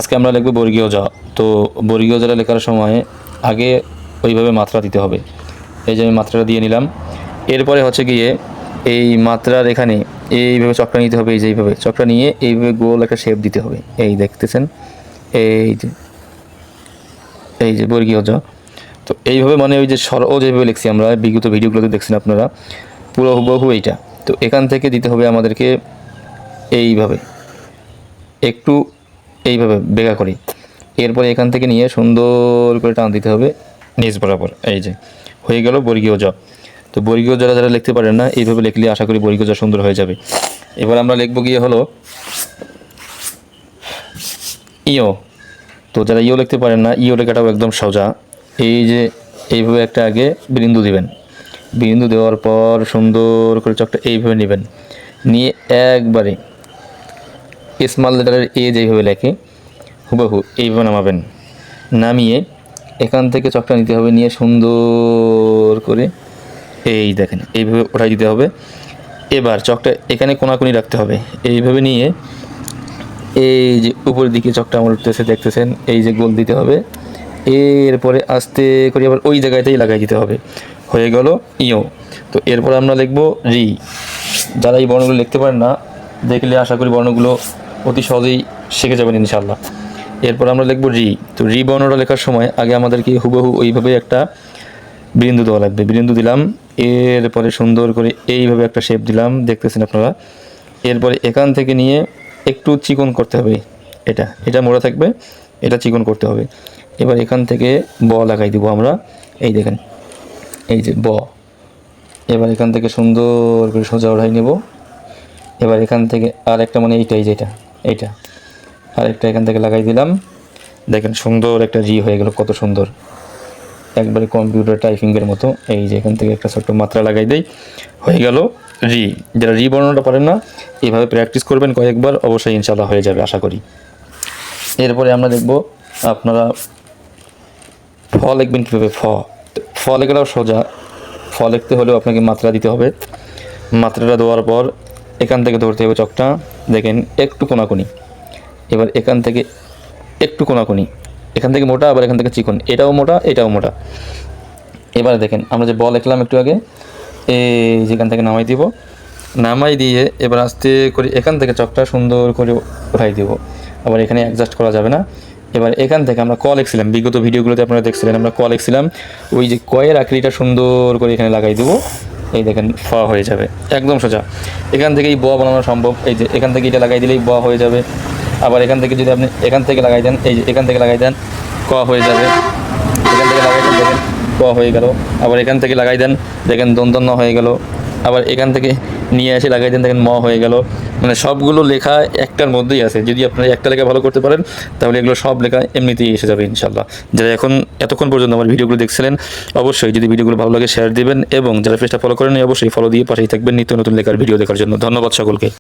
আজকে আমরা লিখব বর্গীয় জ। তো বর্গীয় জটা লেখার সময় আগে ওইভাবে মাত্রা দিতে হবে। এই যে আমি মাত্রাটা দিয়ে নিলাম। এরপরে হচ্ছে গিয়ে এই মাত্রার এখানে এইভাবে চক্রা নিতে হবে, এই যে এইভাবে চক্রা নিয়ে এইভাবে গোল একটা শেপ দিতে হবে। এই দেখতেছেন, এই যে বর্গীয় জ। তো এইভাবে মানে ওই যে ও যেভাবে লিখছি আমরা বিগত ভিডিওগুলোতে দেখছেন আপনারা, পুরো হুবহু এইটা। তো এখান থেকে দিতে হবে আমাদেরকে এইভাবে, একটু এইভাবে বেগা করি। এরপরে এখান থেকে নিয়ে সুন্দর করে টান দিতে হবে নিচ বরাবর। এই যে হয়ে গেল বর্গীয় জ। তো বর্গীয় জরা যারা লিখতে পারেন না, এইভাবে লিখলে আশা করি বর্গীয় জ সুন্দর হয়ে যাবে। এবার আমরা লিখব গিয়ে হলো ইও। তো যারা ইও লিখতে পারেন না, ইও লেখাটাও একদম সোজা। এই যে এইভাবে একটা আগে বিন্দু দিবেন, বিন্দু দেওয়ার পর সুন্দর করে চকটা এইভাবে নেবেন, নিয়ে একবারে স্মল লেটারের এ যেইভাবে লেখে হুবহু এইভাবে নামাবেন। নামিয়ে এখান থেকে চকটা নিতে হবে, নিয়ে সুন্দর করে এই দেখেন এইভাবে উঠাই দিতে হবে। এবার চকটা এখানে কোনাকুনি রাখতে হবে। এইভাবে নিয়ে এই যে উপরের দিকে চকটা আমার উঠতেছে দেখতেছেন, এই যে গোল দিতে হবে। এরপরে আস্তে করে আবার ওই জায়গাতেই লাগাই দিতে হবে। হয়ে গেল ইও। তো এরপর আমরা লিখব রি। যারা এই বর্ণগুলো লিখতে পারেন না, দেখলে আশা করি বর্ণগুলো অতি সহজেই শিখে যাবেন ইনশাল্লাহ। এরপর আমরা লিখব রি। তো রি বর্ণটা লেখার সময় আগে আমাদেরকে হুবহু ওইভাবে একটা বিন্দু দেওয়া লাগবে। বিন্দু দিলাম, এরপরে সুন্দর করে এইভাবে একটা শেপ দিলাম, দেখতেছেন আপনারা। এরপরে এখান থেকে নিয়ে একটু চিকন করতে হবে। এটা মোড়া থাকবে, এটা চিকন করতে হবে। এবার এখান থেকে ব লাগাই দিব আমরা। এই দেখেন, এই যে ব। এবার এখান থেকে সুন্দর করে সোজা উঠাই নেব। এবার এখান থেকে আর একটা মানে এইটা আরেকটা এখান থেকে লাগাই দিলাম। দেখেন সুন্দর একটা জি হয়ে গেল, কত সুন্দর, একবারে কম্পিউটার টাইপিংয়ের মতো। এই যে এখান থেকে একটা ছোট্ট মাত্রা লাগাই দেই, হয়ে গেল রি। যারা রি বর্ণনাটা পারেন না, এইভাবে প্র্যাকটিস করবেন কয়েকবার, অবশ্যই ইনশাল্লাহ হয়ে যাবে আশা করি। এরপরে আমরা দেখব আপনারা ফ লিখবেন কীভাবে। ফ লেখাটাও সোজা। ফ লিখতে হলেও আপনাকে মাত্রা দিতে হবে। মাত্রাটা দেওয়ার পর এখান থেকে ধরতে হবে চকটা, দেখেন একটু কোনাকুনি। এবার এখান থেকে একটু কোনাকুনি, এখান থেকে মোটা, আবার এখান থেকে চিকন, এটাও মোটা এটাও মোটা। এবার দেখেন আমরা যে ব লিখলাম একটু আগে, এই যেখান থেকে নামাই দিব, নামাই দিয়ে এবার আস্তে করে এখান থেকে চকটা সুন্দর করে উঠাই দিব। আবার এখানে অ্যাডজাস্ট করা যাবে না। এবার এখান থেকে আমরা ক লিখছিলাম, বিগত ভিডিওগুলোতে আপনারা দেখছিলেন আমরা ক লিখছিলাম, ওই যে কয়ের আকৃতিটা সুন্দর করে এখানে লাগাই দেবো। এই দেখেন ফ হয়ে যাবে, একদম সোজা। এখান থেকেই ব বানানো সম্ভব। এই যে এখান থেকে এটা লাগাই দিলেই ব হয়ে যাবে। আবার এখান থেকে যদি আপনি এখান থেকে লাগাই দেন, এই যে এখান থেকে লাগাই দেন, ক হয়ে যাবে। এখান থেকে লাগাই দেন, দেখেন ক হয়ে গেল। আবার এখান থেকে লাগাই দেন, দেখেন দন্তন্য হয়ে গেল। আবার এখান থেকে নিয়ে এসে লাগাই দেন, দেখেন ম হয়ে গেল। মানে সবগুলো লেখা একটার মধ্যেই আছে। যদি আপনারা একটা লেখা ভালো করতে পারেন, তাহলে এগুলো সব লেখা এমনিতেই এসে যাবে ইনশাল্লাহ। যারা এতক্ষণ পর্যন্ত আমার ভিডিওগুলো দেখছিলেন, অবশ্যই যদি ভিডিওগুলো ভালো লাগে শেয়ার দিবেন, এবং যারা পেজটা ফলো করেন অবশ্যই ফলো দিয়ে পাশেই থাকবেন নিত্য নতুন লেখার ভিডিও দেখার জন্য। ধন্যবাদ সকলকে।